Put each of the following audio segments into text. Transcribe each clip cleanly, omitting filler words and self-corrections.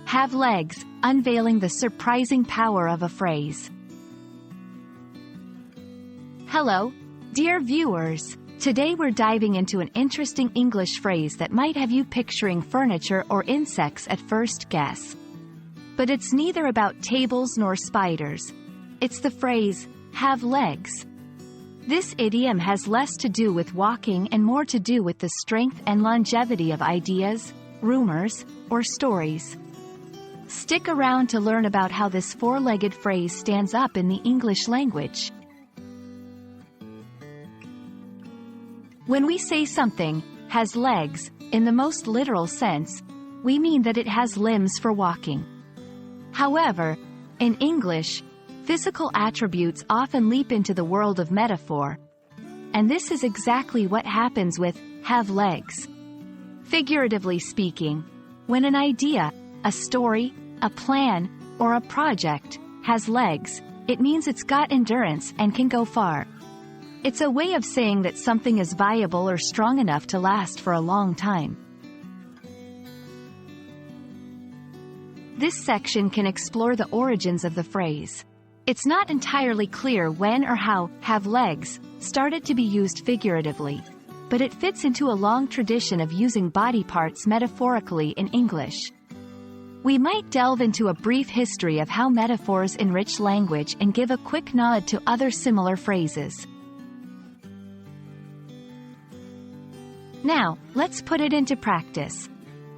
Have legs, unveiling the surprising power of a phrase. Hello, dear viewers. Today we're diving into an interesting English phrase that might have you picturing furniture or insects at first guess. But it's neither about tables nor spiders. It's the phrase, have legs. This idiom has less to do with walking and more to do with the strength and longevity of ideas, rumors, or stories. Stick around to learn about how this four-legged phrase stands up in the English language. When we say something has legs, in the most literal sense, we mean that it has limbs for walking. However, in English, physical attributes often leap into the world of metaphor, and this is exactly what happens with have legs. Figuratively speaking, when an idea, a story, a plan, or a project has legs, it means it's got endurance and can go far. It's a way of saying that something is viable or strong enough to last for a long time. This section can explore the origins of the phrase. It's not entirely clear when or how have legs started to be used figuratively, but it fits into a long tradition of using body parts metaphorically in English. We might delve into a brief history of how metaphors enrich language and give a quick nod to other similar phrases. Now, let's put it into practice.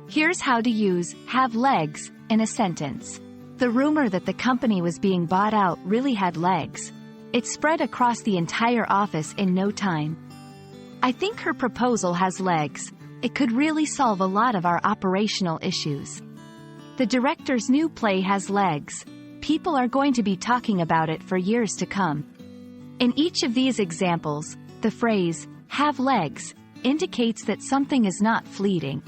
Here's how to use have legs in a sentence. The rumor that the company was being bought out really had legs. It spread across the entire office in no time. I think her proposal has legs. It could really solve a lot of our operational issues. The director's new play has legs. People are going to be talking about it for years to come. In each of these examples, the phrase, have legs, indicates that something is not fleeting.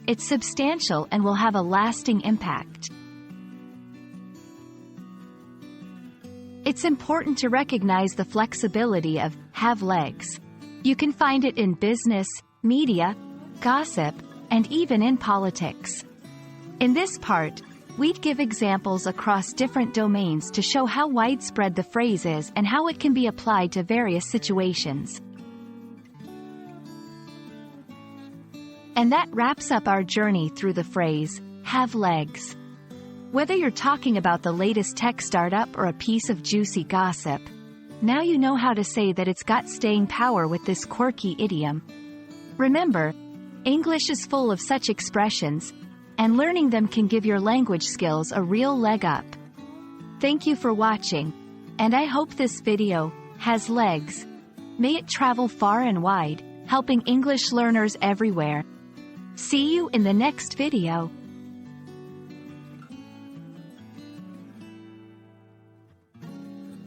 It's substantial and will have a lasting impact. It's important to recognize the flexibility of have legs. You can find it in business, media, gossip, and even in politics. In this part, we'd give examples across different domains to show how widespread the phrase is and how it can be applied to various situations. And that wraps up our journey through the phrase, have legs. Whether you're talking about the latest tech startup or a piece of juicy gossip, now you know how to say that it's got staying power with this quirky idiom. Remember, English is full of such expressions, and learning them can give your language skills a real leg up. Thank you for watching, and I hope this video has legs. May it travel far and wide, helping English learners everywhere. See you in the next video.